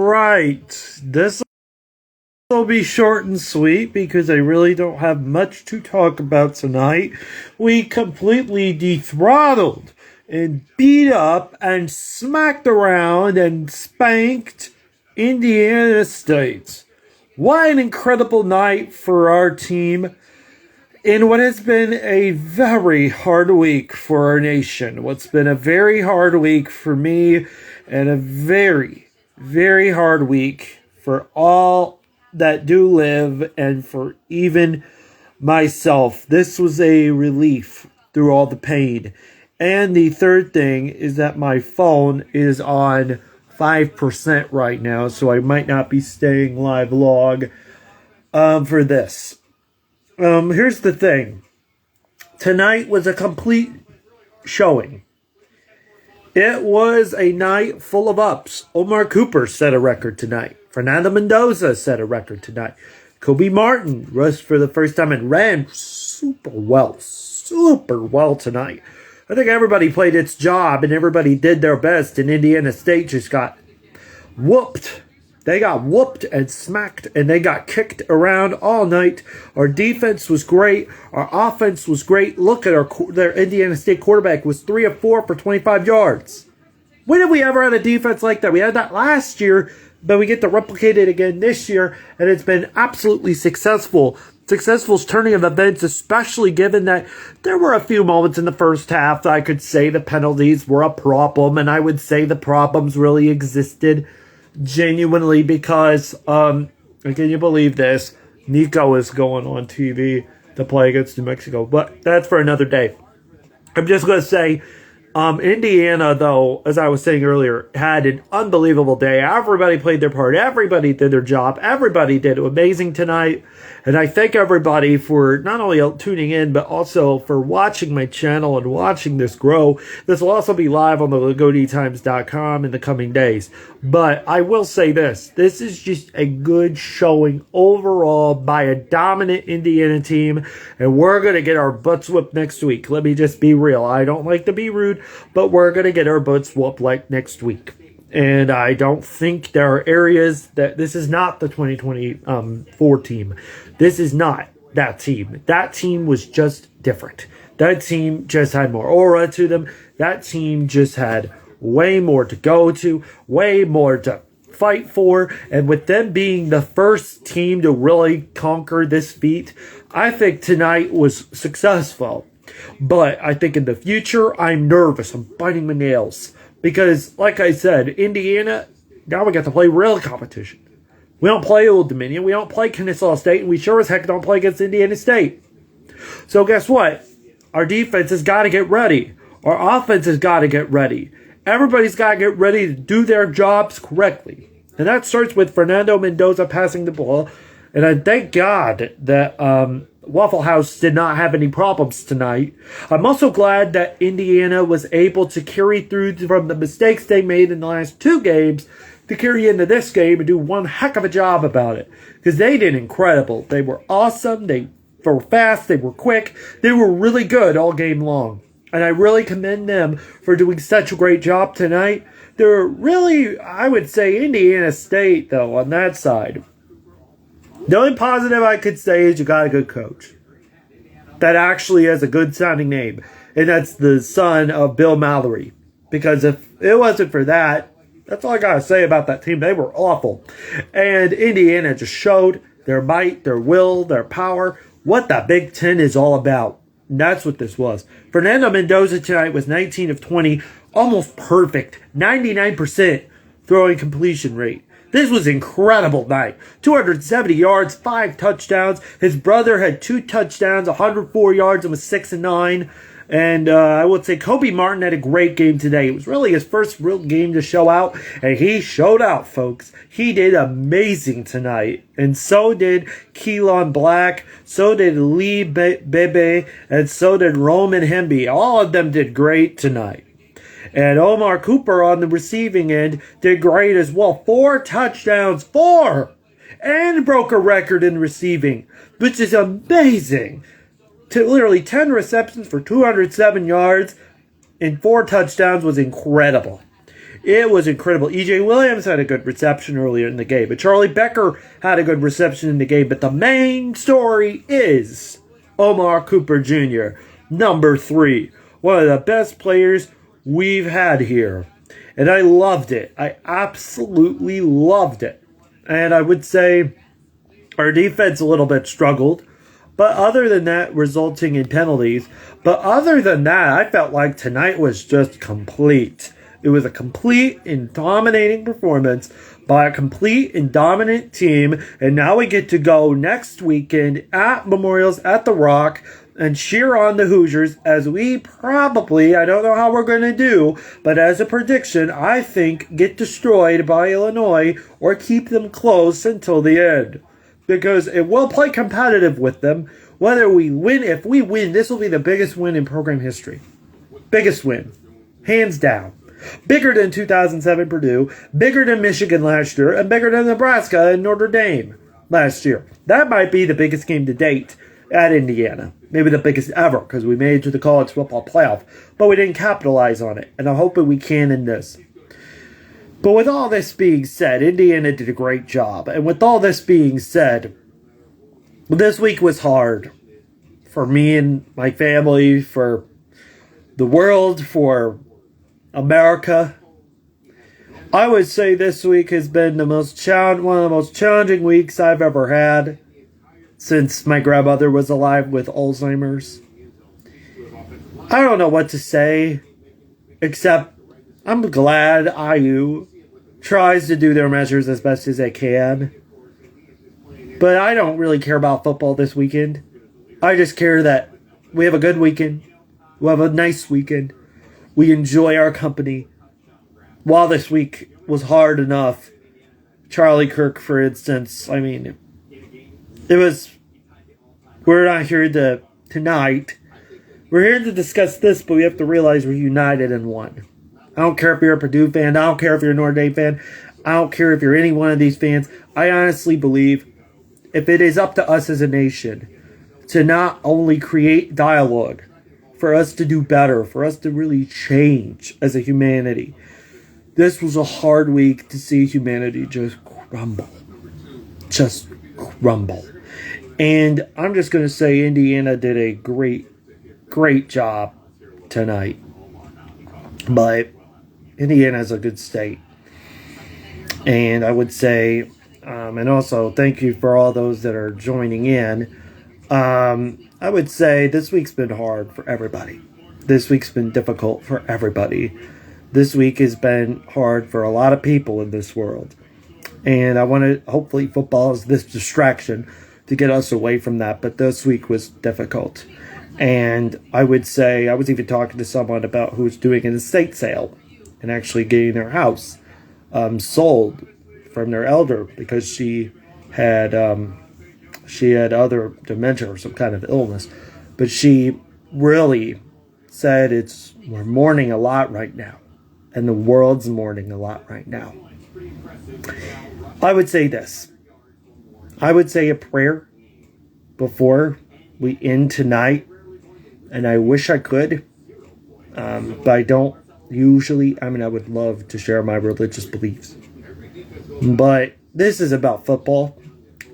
right. This will be short and sweet because I really don't have much to talk about tonight. We completely dethrottled and beat up and smacked around and spanked Indiana State. What an incredible night for our team in what has been a very hard week for our nation. What's been a very hard week for me and a very, very hard week for all that do live and for even myself. This was a relief through all the pain. And the third thing is that my phone is on 5% right now, so I might not be staying live log for this. Here's the thing. Tonight was a complete showing. It was a night full of ups. Omar Cooper set a record tonight. Fernando Mendoza set a record tonight. Kobe Martin rushed for the first time and ran super well tonight. I think everybody played its job and everybody did their best, and Indiana State just got whooped. They got whooped and smacked, and they got kicked around all night. Our defense was great. Our offense was great. Look at their Indiana State quarterback was 3 of 4 for 25 yards. When have we ever had a defense like that? We had that last year, but we get to replicate it again this year, and it's been absolutely successful. Successful turning of events, especially given that there were a few moments in the first half that I could say the penalties were a problem, and I would say the problems really existed genuinely because, can you believe this? Nico is going on TV to play against New Mexico, but that's for another day. I'm just going to say, Indiana, though, as I was saying earlier, had an unbelievable day. Everybody played their part. Everybody did their job. Everybody did amazing tonight. And I thank everybody for not only tuning in, but also for watching my channel and watching this grow. This will also be live on the LagoDtimes.com in the coming days. But I will say this. This is just a good showing overall by a dominant Indiana team. And we're going to get our butts whooped next week. Let me just be real. I don't like to be rude, but we're going to get our butts whooped like next week. And I don't think there are areas that this is not the 2024 team. This is not that team. That team was just different. That team just had more aura to them. That team just had way more to go to, way more to fight for. And with them being the first team to really conquer this feat, I think tonight was successful. But I think in the future, I'm nervous. I'm biting my nails. Because, like I said, Indiana, now we got to play real competition. We don't play Old Dominion. We don't play Kennesaw State. And we sure as heck don't play against Indiana State. So guess what? Our defense has got to get ready. Our offense has got to get ready. Everybody's got to get ready to do their jobs correctly. And that starts with Fernando Mendoza passing the ball. And I thank God that Waffle House did not have any problems tonight. I'm also glad that Indiana was able to carry through from the mistakes they made in the last two games to carry into this game and do one heck of a job about it. Because they did incredible. They were awesome. They were fast. They were quick. They were really good all game long. And I really commend them for doing such a great job tonight. They're really, I would say, Indiana State, though, on that side. The only positive I could say is you got a good coach that actually has a good sounding name, and that's the son of Bill Mallory. Because if it wasn't for that, that's all I got to say about that team. They were awful. And Indiana just showed their might, their will, their power, what the Big Ten is all about. And that's what this was. Fernando Mendoza tonight was 19 of 20, almost perfect, 99% throwing completion rate. This was an incredible night. 270 yards, 5 touchdowns. His brother had 2 touchdowns, 104 yards, and was 6 and 9. And I would say Kobe Martin had a great game today. It was really his first real game to show out, and he showed out, folks. He did amazing tonight. And so did Keelan Black, so did Lee Bebe, and so did Roman Hemby. All of them did great tonight. And Omar Cooper on the receiving end did great as well. 4 touchdowns. 4! And broke a record in receiving, which is amazing. To literally 10 receptions for 207 yards and 4 touchdowns was incredible. It was incredible. E.J. Williams had a good reception earlier in the game, but Charlie Becker had a good reception in the game. But the main story is Omar Cooper Jr., number 3, one of the best players we've had here. And I loved it. I absolutely loved it. And I would say our defense a little bit struggled. But other than that, resulting in penalties. But other than that, I felt like tonight was just complete. It was a complete and dominating performance by a complete and dominant team. And now we get to go next weekend at Memorials at the Rock and cheer on the Hoosiers as we probably, I don't know how we're going to do, but as a prediction, I think get destroyed by Illinois or keep them close until the end. Because it will play competitive with them. Whether we win, if we win, this will be the biggest win in program history. Biggest win. Hands down. Bigger than 2007 Purdue, bigger than Michigan last year, and bigger than Nebraska and Notre Dame last year. That might be the biggest game to date at Indiana. Maybe the biggest ever, because we made it to the college football playoff. But we didn't capitalize on it, and I'm hoping we can in this. But with all this being said, Indiana did a great job. And with all this being said, this week was hard for me and my family, for the world, for America. I would say this week has been one of the most challenging weeks I've ever had since my grandmother was alive with Alzheimer's. I don't know what to say, except I'm glad IU tries to do their measures as best as they can. But I don't really care about football this weekend. I just care that we have a good weekend. We'll have a nice weekend. We enjoy our company. While this week was hard enough, Charlie Kirk, for instance, I mean, we're not here tonight. We're here to discuss this, but we have to realize we're united in one. I don't care if you're a Purdue fan. I don't care if you're a Notre Dame fan. I don't care if you're any one of these fans. I honestly believe if it is up to us as a nation to not only create dialogue, for us to do better, for us to really change as a humanity. This was a hard week to see humanity just crumble. Just crumble. And I'm just going to say Indiana did a great job tonight. But Indiana is a good state. And I would say, and also thank you for all those that are joining in. I would say this week's been hard for everybody. This week's been difficult for everybody. This week has been hard for a lot of people in this world. And I want to, hopefully football is this distraction to get us away from that. But this week was difficult. And I would say, I was even talking to someone about who's doing an estate sale and actually getting their house sold from their elder because she had other dementia or some kind of illness. But she really said we're mourning a lot right now. And the world's mourning a lot right now. I would say this. I would say a prayer before we end tonight. And I wish I could. But I don't usually. I mean, I would love to share my religious beliefs. But this is about football.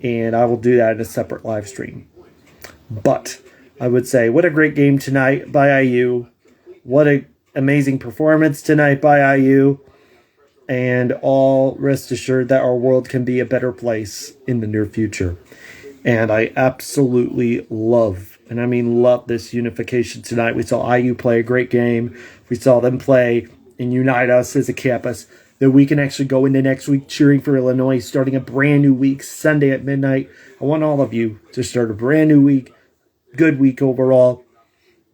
And I will do that in a separate live stream. But I would say, what a great game tonight by IU. What an amazing performance tonight by IU. And all rest assured that our world can be a better place in the near future. And I absolutely love, and I mean love, this unification tonight. We saw IU play a great game. We saw them play and unite us as a campus. That we can actually go into next week cheering for Illinois, starting a brand new week, Sunday at midnight. I want all of you to start a brand new week, good week overall.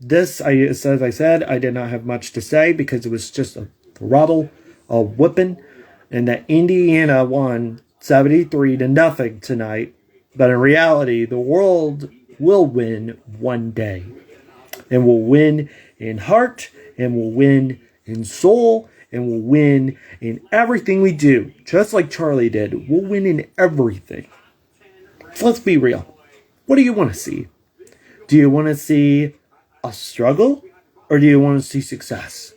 This, as I said, I did not have much to say because it was just a throttle, a whipping, and that Indiana won 73-0 tonight. But in reality, the world will win one day. And will win in heart, and will win in soul, and we'll win in everything we do. Just like Charlie did. We'll win in everything. So let's be real. What do you want to see? Do you want to see a struggle? Or do you want to see success?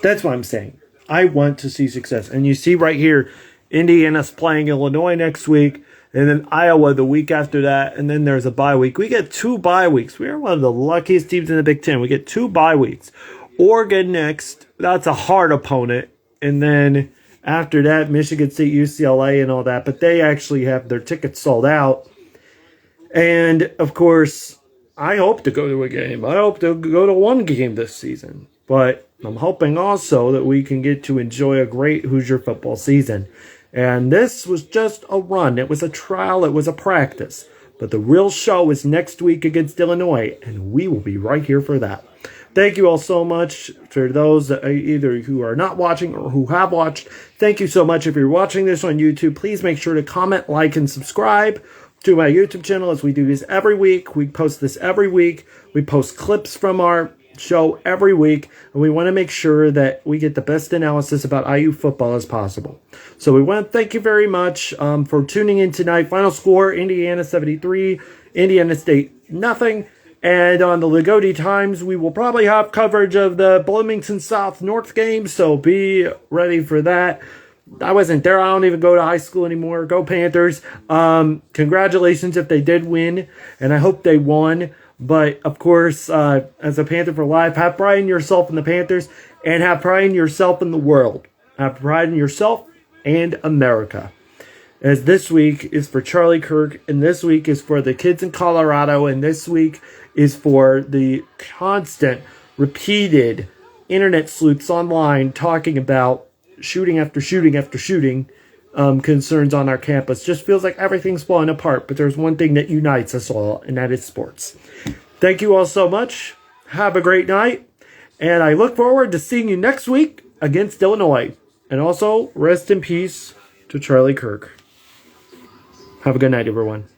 That's what I'm saying. I want to see success. And you see right here, Indiana's playing Illinois next week, and then Iowa the week after that, and then there's a bye week. We get 2 bye weeks. We are one of the luckiest teams in the Big Ten. We get 2 bye weeks. Oregon next. That's a hard opponent. And then after that, Michigan State, UCLA, and all that. But they actually have their tickets sold out. And, of course, I hope to go to a game. I hope to go to one game this season. But I'm hoping also that we can get to enjoy a great Hoosier football season. And this was just a run. It was a trial. It was a practice. But the real show is next week against Illinois. And we will be right here for that. Thank you all so much. For those that either who are not watching or who have watched, thank you so much. If you're watching this on YouTube, please make sure to comment, like, and subscribe to my YouTube channel, as we do this every week. We post this every week. We post clips from our show every week, and we want to make sure that we get the best analysis about IU football as possible. So we want to thank you very much for tuning in tonight. Final score, Indiana 73, Indiana State nothing. And on the Lagodi Times, we will probably have coverage of the Bloomington South North game, so be ready for that. I wasn't there. I don't even go to high school anymore. Go Panthers. Congratulations if they did win, and I hope they won. But, of course, as a Panther for life, have pride in yourself in the Panthers, and have pride in yourself in the world. Have pride in yourself and America. As this week is for Charlie Kirk, and this week is for the kids in Colorado, and this week is for the constant, repeated internet sleuths online talking about shooting after shooting after shooting concerns on our campus. Just feels like everything's falling apart, but there's one thing that unites us all, and that is sports. Thank you all so much. Have a great night, and I look forward to seeing you next week against Illinois. And also, rest in peace to Charlie Kirk. Have a good night, everyone.